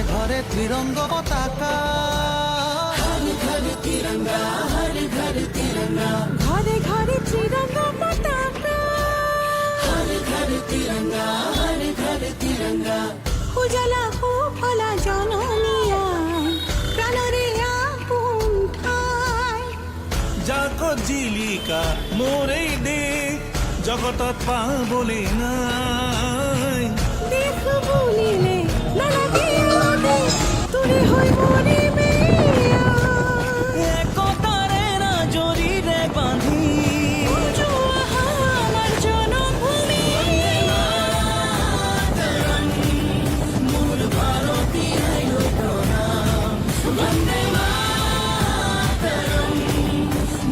ঘরে ত্রিরঙ্গ পতাকা, हर घर तिरंगा, हर घर तिरंगा, ঘরে ঘরে ত্রিরঙ্গ পতাকা, हर घर तिरंगा, हर घर तिरंगा। উজালা ফলা জননিয়া প্রাণরে আপন ঠাই। যাকো জিলিকা মোরেই দেশ জগতত পাবলে নাই। দেখ বলিলে নালাগে আদেশ, তোরে হৈ মরি মেয়া। একতাৰে জৰিৰে বান্ধি জোৱা আমার জনমভূমি, मूल भारती आयो प्रणाम, वंदे मातरम।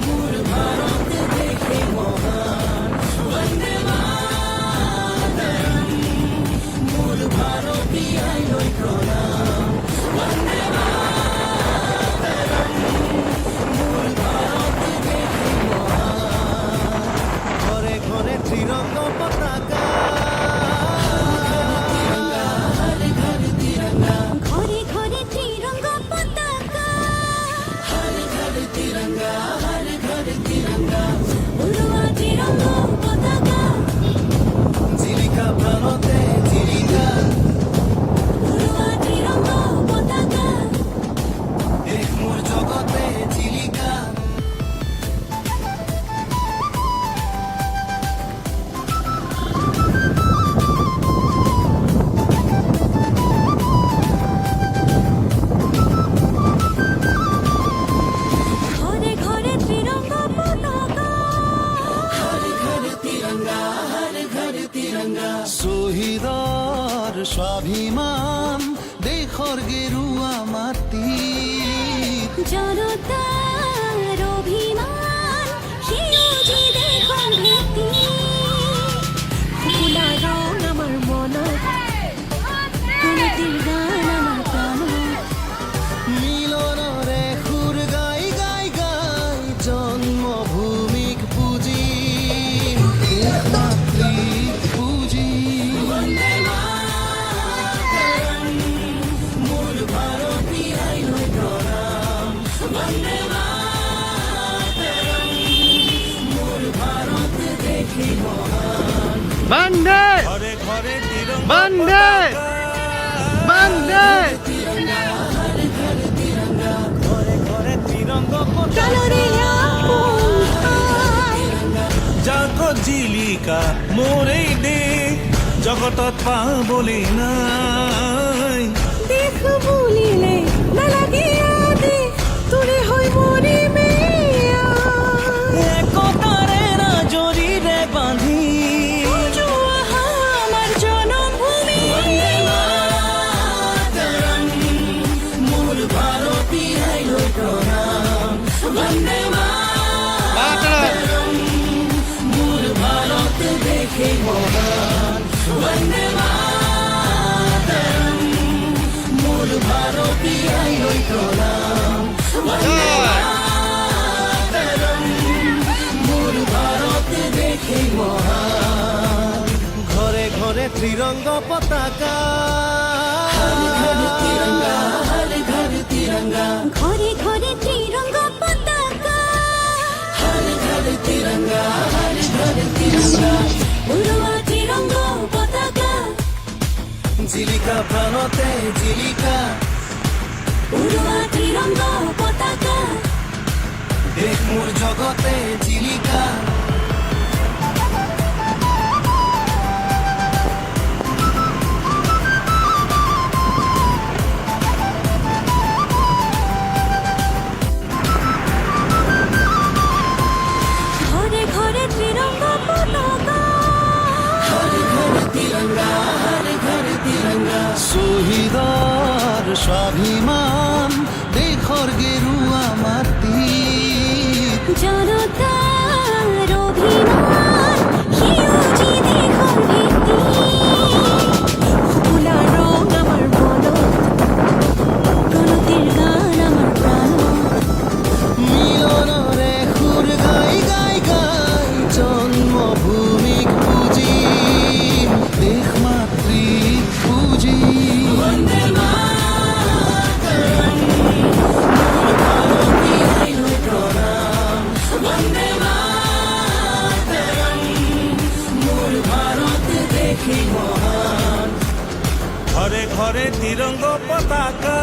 मूल भारत देखे महान, वंदे मातरम। मूल भारती आयो प्रणाम, वंदे मातरम। मूल भारत देखे महान। ঘরে ঘরে ত্রিরঙ্গ পতাকা, हर घर तिरंगा, ঘরে ঘরে ত্রিরঙ্গ পতাকা, हर घर तिरंगा, हर घर तिरंगा। উড়োয়া ত্রিরঙ্গ পতাকা, জিলিকা প্রাণতে জিলিকা, উড়োয়া ত্রিরঙ্গ পতাকা। দেশ মোর জগতে জিলিকা। ঘরে ঘরে ত্রিরঙ্গ পতাকা, हर घर तिरंगा, हर घर तिरंगा। শহীদৰ স্বাভিমান দেশৰ গেৰুৱা মাটি, জনতার অভিমান সেউজী দেশৰ ভেটি। ফুলা রং আমার মনত, গণতির গান আমার প্রাণত। মিলনৰে সুৰ গাই গাই গাই জন্মভূমিক পুজিম, দেশ মাতৃক পুজিম। वंदे मातरम। मूल भारती आयो प्रणाम, वंदे मातरम। मूल भारत देखे महान, বন্দে ঘরে ঘরে ত্রিরঙ্গ বন্দে পতাকা, বন্দে तिरंगा, हर घर तिरंगा। ঘরে ঘরে ত্রিরঙ্গ পতাকা। প্রাণরে আপন ঠাই। যাকো জিলিকা মোরেই দেশ জগতত পাবলে নাই। দেখ বলিলে নালাগে আদেশ, তোরে হৈ মরি মেয়া। একতাৰে জৰিৰে বান্ধি জোৱা আমার জনমভূমি, वंदे मातरम। मूल भारती आयो प्रणाम, वंदे मातरम। मूल भारत देखे महान, वंदे मातरम। मूल भारती आयो प्रणाम, वंदे मातरम। मूल भारत देखे महान। ঘরে ঘরে ত্রিরঙ্গ পতাকা, हर घर तिरंगा, हर घर तिरंगा। ঘরে ঘরে ত্রিরঙ্গ পতাকা, हर घर तिरंगा, हर घर तिरंगा। উড়োয়া ত্রিরঙ্গ পতাকা, জিলিকা প্রাণতে জিলিকা, উড়োয়া ত্রিরঙ্গ পতাকা। দেশ মোর জগতে জিলিকা। ঘরে ঘরে ত্রিরঙ্গ পতাকা, हर घर तिरंगा, हर घर तिरंगा। শহীদৰ স্বাভিমান দেশৰ গেৰুৱা মাটি, জনতার অভিমান সেউজী দেশৰ ভেটি। ফুলা রং আমার মনত, গণতির গান আমার প্রাণত। মিলনৰে সুৰ গাই গাই গাই জন্মভূমিক পুজিম, দেশ মাতৃক পুজিম। वंदे मातरम। ঘরে ঘরে তিরঙ্গ পতাকা,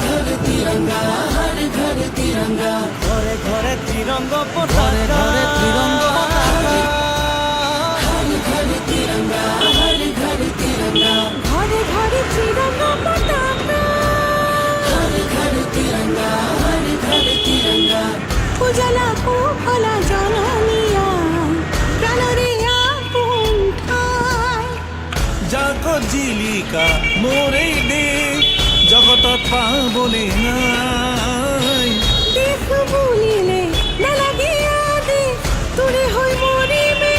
घर तिरंगा हर घर तिरंगा ঘরে ঘরে তিরঙ্গ ঘরে পতাকা, ঘরে তিরঙ্গ পতাকা। हर घर तिरंगा हर घर तिरंगा ঘরে ঘরে ত্রিরঙ্গ পতাকা हर घर तिरंगा हर घर तिरंगा উজালা কুফলা জননিয়া প্রাণরে আপন ঠাই যাকো জিলিকা মোরেই দেশ জগতত পাবলে নাই। দেশ বুলিলে নালাগে আদে তোৰে হৈ মৰিমে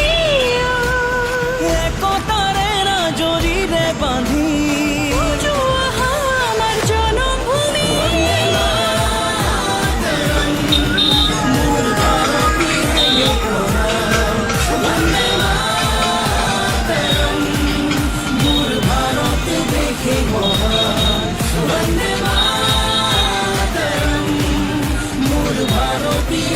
একতাৰে জৰিৰে বান্ধি উজোৱা আমাৰ জনমভূমি भारतीय